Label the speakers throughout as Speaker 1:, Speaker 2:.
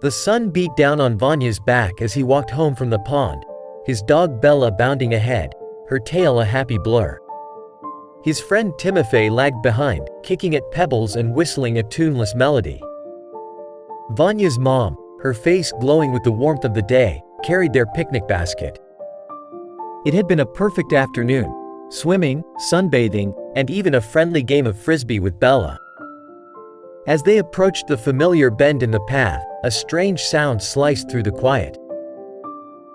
Speaker 1: The sun beat down on Vanya's back as he walked home from the pond, his dog Bella bounding ahead, her tail a happy blur. His friend Timofey lagged behind, kicking at pebbles and whistling a tuneless melody. Vanya's mom, her face glowing with the warmth of the day, carried their picnic basket. It had been a perfect afternoon: swimming, sunbathing, and even a friendly game of frisbee with Bella. As they approached the familiar bend in the path, a strange sound sliced through the quiet.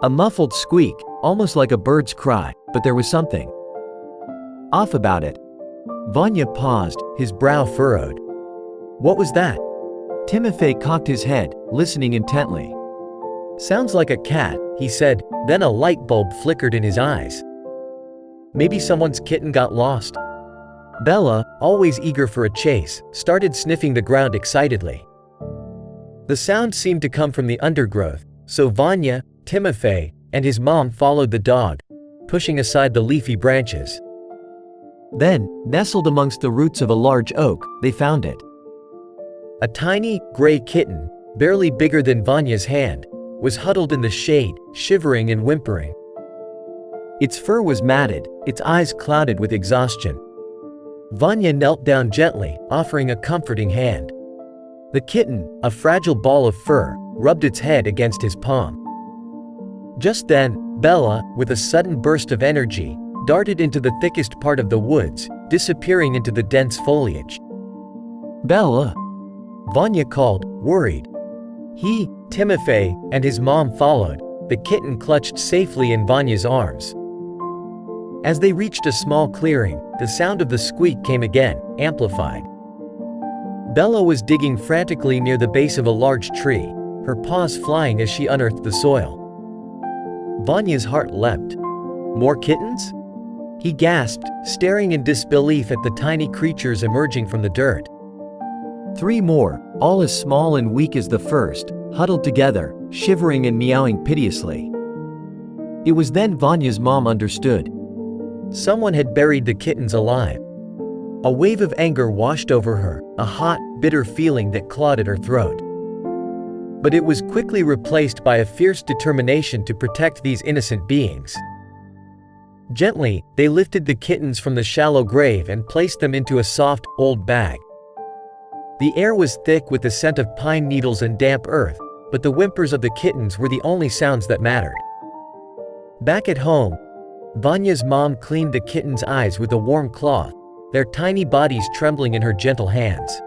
Speaker 1: A muffled squeak, almost like a bird's cry, but there was something off about it. Vanya paused, his brow furrowed. What was that? Timofey cocked his head, listening intently. Sounds like a cat, he said, then a light bulb flickered in his eyes. Maybe someone's kitten got lost. Bella, always eager for a chase, started sniffing the ground excitedly. The sound seemed to come from the undergrowth, so Vanya, Timofey, and his mom followed the dog, pushing aside the leafy branches. Then, nestled amongst the roots of a large oak, they found it. A tiny, gray kitten, barely bigger than Vanya's hand, was huddled in the shade, shivering and whimpering. Its fur was matted, its eyes clouded with exhaustion. Vanya knelt down gently, offering a comforting hand. The kitten, a fragile ball of fur, rubbed its head against his palm. Just then, Bella, with a sudden burst of energy, darted into the thickest part of the woods, disappearing into the dense foliage. Bella! Vanya called, worried. He, Timofey, and his mom followed, the kitten clutched safely in Vanya's arms. As they reached a small clearing, the sound of the squeak came again, amplified. Bella was digging frantically near the base of a large tree, her paws flying as she unearthed the soil. Vanya's heart leapt. More kittens? He gasped, staring in disbelief at the tiny creatures emerging from the dirt. 3 more, all as small and weak as the first, huddled together, shivering and meowing piteously. It was then Vanya's mom understood. Someone had buried the kittens alive. A wave of anger washed over her, a hot, bitter feeling that clawed at her throat. But it was quickly replaced by a fierce determination to protect these innocent beings. Gently, they lifted the kittens from the shallow grave and placed them into a soft, old bag. The air was thick with the scent of pine needles and damp earth, but the whimpers of the kittens were the only sounds that mattered. Back at home, Vanya's mom cleaned the kittens' eyes with a warm cloth, their tiny bodies trembling in her gentle hands.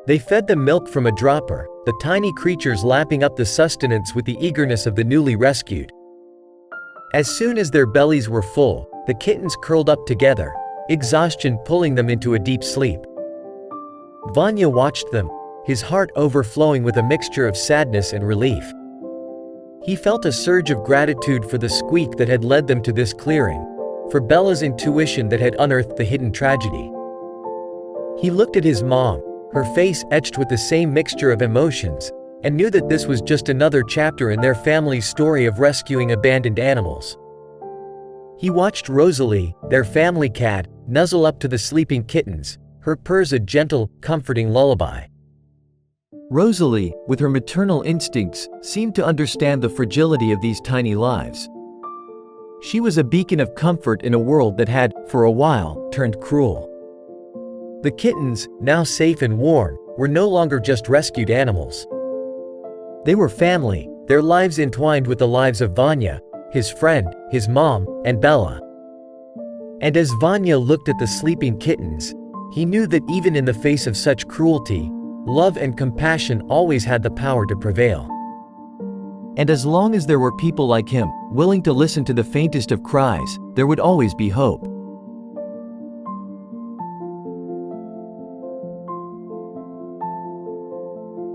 Speaker 1: They fed them milk from a dropper, the tiny creatures lapping up the sustenance with the eagerness of the newly rescued. As soon as their bellies were full, the kittens curled up together, exhaustion pulling them into a deep sleep. Vanya watched them, his heart overflowing with a mixture of sadness and relief. He felt a surge of gratitude for the squeak that had led them to this clearing, for Bella's intuition that had unearthed the hidden tragedy. He looked at his mom, her face etched with the same mixture of emotions, and knew that this was just another chapter in their family's story of rescuing abandoned animals. He watched Rosalie, their family cat, nuzzle up to the sleeping kittens, her purrs a gentle, comforting lullaby. Rosalie, with her maternal instincts, seemed to understand the fragility of these tiny lives. She was a beacon of comfort in a world that had, for a while, turned cruel. The kittens, now safe and warm, were no longer just rescued animals. They were family, their lives entwined with the lives of Vanya, his friend, his mom, and Bella. And as Vanya looked at the sleeping kittens, he knew that even in the face of such cruelty, love and compassion always had the power to prevail. And as long as there were people like him, willing to listen to the faintest of cries, there would always be hope.